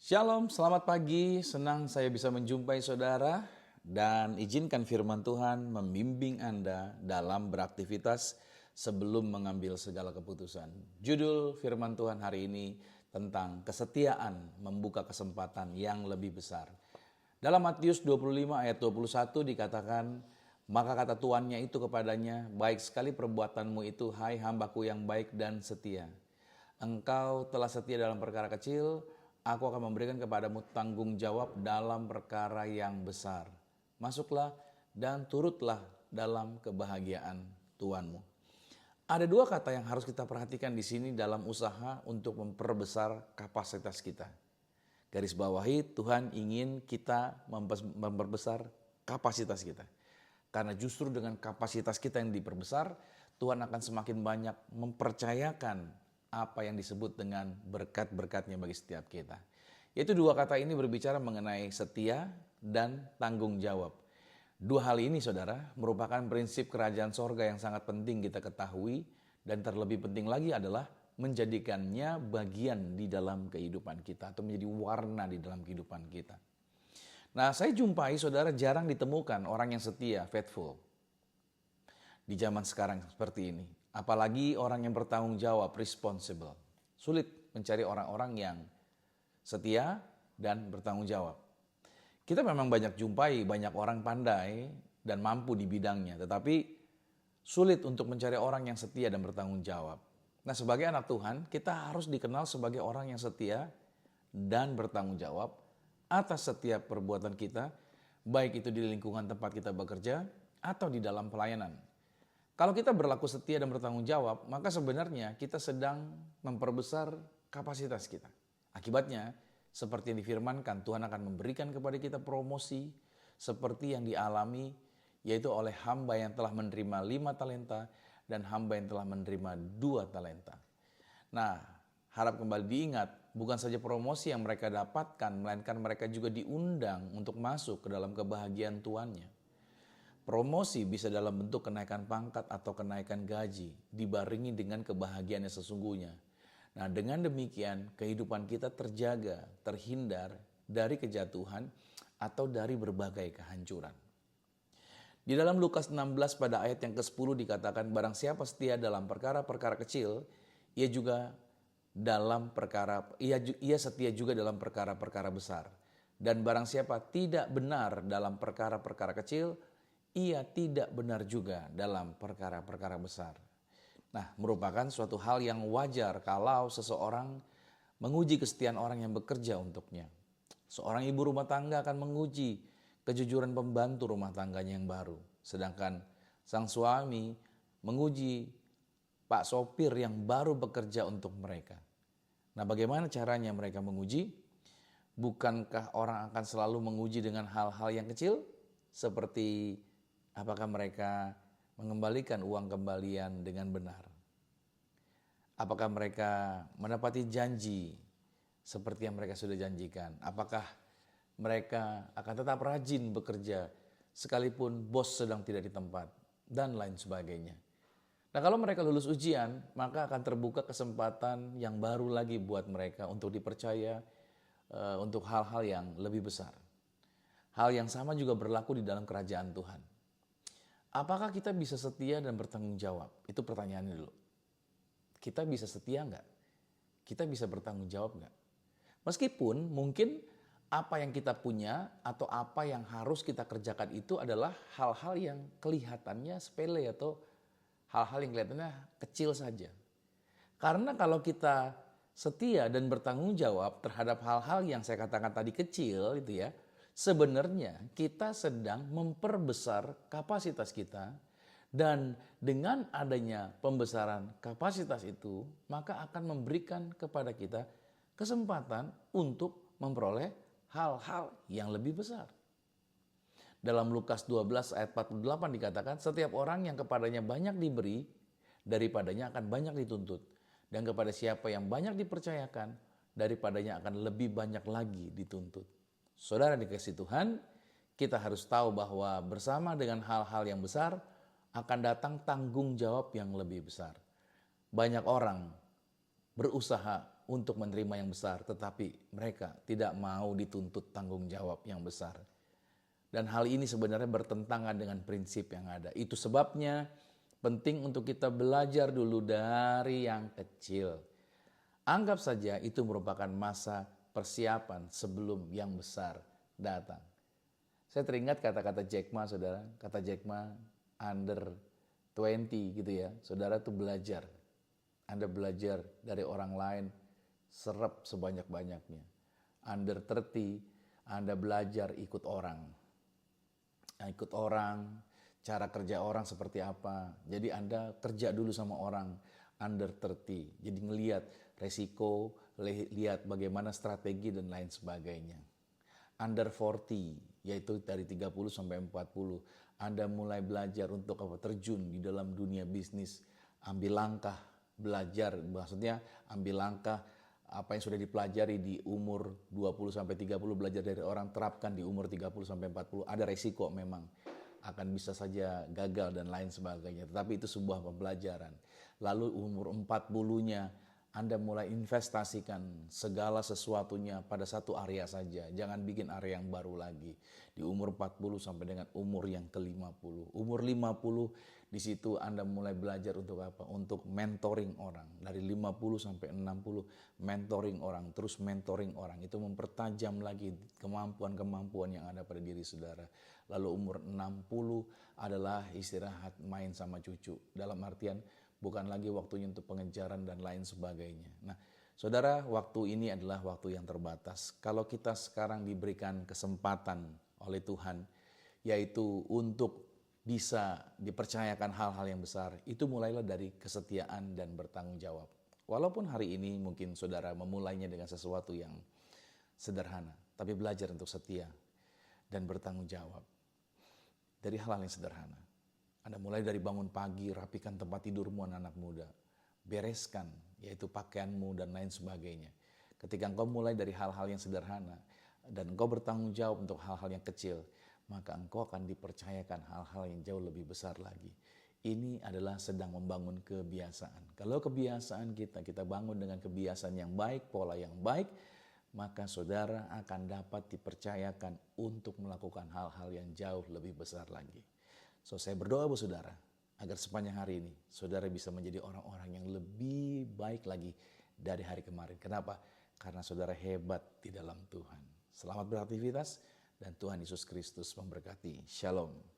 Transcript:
Shalom, selamat pagi. Senang saya bisa menjumpai saudara dan izinkan firman Tuhan membimbing Anda dalam beraktivitas sebelum mengambil segala keputusan. Judul firman Tuhan hari ini tentang kesetiaan membuka kesempatan yang lebih besar. Dalam Matius 25 ayat 21 dikatakan, maka kata tuannya itu kepadanya, baik sekali perbuatanmu itu, hai hambaku yang baik dan setia. Engkau telah setia dalam perkara kecil, aku akan memberikan kepadamu tanggung jawab dalam perkara yang besar. Masuklah dan turutlah dalam kebahagiaan Tuhanmu. Ada dua kata yang harus kita perhatikan di sini dalam usaha untuk memperbesar kapasitas kita. Garis bawahi, Tuhan ingin kita memperbesar kapasitas kita. Karena justru dengan kapasitas kita yang diperbesar, Tuhan akan semakin banyak mempercayakan apa yang disebut dengan berkat-berkatnya bagi setiap kita. Yaitu dua kata ini berbicara mengenai setia dan tanggung jawab. Dua hal ini saudara merupakan prinsip kerajaan sorga yang sangat penting kita ketahui, dan terlebih penting lagi adalah menjadikannya bagian di dalam kehidupan kita atau menjadi warna di dalam kehidupan kita. Nah, saya jumpai saudara jarang ditemukan orang yang setia, faithful di zaman sekarang seperti ini. Apalagi orang yang bertanggung jawab, responsible. Sulit mencari orang-orang yang setia dan bertanggung jawab. Kita memang banyak jumpai banyak orang pandai dan mampu di bidangnya, tetapi sulit untuk mencari orang yang setia dan bertanggung jawab. Nah, sebagai anak Tuhan, kita harus dikenal sebagai orang yang setia dan bertanggung jawab atas setiap perbuatan kita, baik itu di lingkungan tempat kita bekerja atau di dalam pelayanan. Kalau kita berlaku setia dan bertanggung jawab, maka sebenarnya kita sedang memperbesar kapasitas kita. Akibatnya, seperti yang difirmankan, Tuhan akan memberikan kepada kita promosi seperti yang dialami, yaitu oleh hamba yang telah menerima 5 talenta dan hamba yang telah menerima 2 talenta. Nah, harap kembali diingat, bukan saja promosi yang mereka dapatkan, melainkan mereka juga diundang untuk masuk ke dalam kebahagiaan tuannya. Promosi bisa dalam bentuk kenaikan pangkat atau kenaikan gaji, dibarengi dengan kebahagiaan yang sesungguhnya. Nah, dengan demikian kehidupan kita terjaga, terhindar dari kejatuhan atau dari berbagai kehancuran. Di dalam Lukas 16 pada ayat yang ke-10 dikatakan, barang siapa setia dalam perkara-perkara kecil, ia setia juga dalam perkara-perkara besar. Dan barang siapa tidak benar dalam perkara-perkara kecil, ia tidak benar juga dalam perkara-perkara besar. Nah, merupakan suatu hal yang wajar kalau seseorang menguji kesetiaan orang yang bekerja untuknya. Seorang ibu rumah tangga akan menguji kejujuran pembantu rumah tangganya yang baru. Sedangkan sang suami menguji pak sopir yang baru bekerja untuk mereka. Nah, bagaimana caranya mereka menguji? Bukankah orang akan selalu menguji dengan hal-hal yang kecil? Seperti apakah mereka mengembalikan uang kembalian dengan benar? Apakah mereka menepati janji seperti yang mereka sudah janjikan? Apakah mereka akan tetap rajin bekerja sekalipun bos sedang tidak di tempat dan lain sebagainya. Nah, kalau mereka lulus ujian, maka akan terbuka kesempatan yang baru lagi buat mereka untuk dipercaya untuk hal-hal yang lebih besar. Hal yang sama juga berlaku di dalam kerajaan Tuhan. Apakah kita bisa setia dan bertanggung jawab? Itu pertanyaannya dulu. Kita bisa setia nggak? Kita bisa bertanggung jawab nggak? Meskipun mungkin apa yang kita punya atau apa yang harus kita kerjakan itu adalah hal-hal yang kelihatannya sepele atau hal-hal yang kelihatannya kecil saja. Karena kalau kita setia dan bertanggung jawab terhadap hal-hal yang saya katakan tadi kecil itu ya, sebenarnya kita sedang memperbesar kapasitas kita, dan dengan adanya pembesaran kapasitas itu maka akan memberikan kepada kita kesempatan untuk memperoleh hal-hal yang lebih besar. Dalam Lukas 12 ayat 48 dikatakan, setiap orang yang kepadanya banyak diberi, daripadanya akan banyak dituntut. Dan kepada siapa yang banyak dipercayakan, daripadanya akan lebih banyak lagi dituntut. Saudara dikasihi Tuhan, kita harus tahu bahwa bersama dengan hal-hal yang besar, akan datang tanggung jawab yang lebih besar. Banyak orang berusaha untuk menerima yang besar, tetapi mereka tidak mau dituntut tanggung jawab yang besar. Dan hal ini sebenarnya bertentangan dengan prinsip yang ada. Itu sebabnya penting untuk kita belajar dulu dari yang kecil. Anggap saja itu merupakan masa persiapan sebelum yang besar datang. Saya teringat kata-kata Jack Ma, saudara. Kata Jack Ma, under 20 gitu ya. Saudara tuh belajar. Anda belajar dari orang lain, serap sebanyak-banyaknya. Under 30, Anda belajar ikut orang. Ikut orang, cara kerja orang seperti apa. Jadi Anda kerja dulu sama orang under 30. Jadi ngelihat resiko, lihat bagaimana strategi dan lain sebagainya. Under 40, yaitu dari 30 sampai 40, Anda mulai belajar untuk terjun di dalam dunia bisnis. Ambil langkah, belajar, maksudnya ambil langkah apa yang sudah dipelajari di umur 20 sampai 30, belajar dari orang, terapkan di umur 30 sampai 40. Ada resiko memang, akan bisa saja gagal dan lain sebagainya, tetapi itu sebuah pembelajaran. Lalu umur 40-nya Anda mulai investasikan segala sesuatunya pada satu area saja. Jangan bikin area yang baru lagi. Di umur 40 sampai dengan umur yang ke-50. Umur 50 di situ Anda mulai belajar untuk apa? Untuk mentoring orang. Dari 50 sampai 60 mentoring orang, terus mentoring orang. Itu mempertajam lagi kemampuan-kemampuan yang ada pada diri saudara. Lalu umur 60 adalah istirahat, main sama cucu. Dalam artian bukan lagi waktunya untuk pengejaran dan lain sebagainya. Nah, saudara, waktu ini adalah waktu yang terbatas. Kalau kita sekarang diberikan kesempatan oleh Tuhan, yaitu untuk bisa dipercayakan hal-hal yang besar, itu mulailah dari kesetiaan dan bertanggung jawab. Walaupun hari ini mungkin saudara memulainya dengan sesuatu yang sederhana, tapi belajar untuk setia dan bertanggung jawab dari hal-hal yang sederhana. Anda mulai dari bangun pagi, rapikan tempat tidurmu anak-anak muda. Bereskan, yaitu pakaianmu dan lain sebagainya. Ketika engkau mulai dari hal-hal yang sederhana, dan engkau bertanggung jawab untuk hal-hal yang kecil, maka engkau akan dipercayakan hal-hal yang jauh lebih besar lagi. Ini adalah sedang membangun kebiasaan. Kalau kebiasaan kita bangun dengan kebiasaan yang baik, pola yang baik, maka saudara akan dapat dipercayakan untuk melakukan hal-hal yang jauh lebih besar lagi. So, saya berdoa buat saudara, agar sepanjang hari ini, saudara bisa menjadi orang-orang yang lebih baik lagi dari hari kemarin. Kenapa? Karena saudara hebat di dalam Tuhan. Selamat beraktivitas, dan Tuhan Yesus Kristus memberkati. Shalom.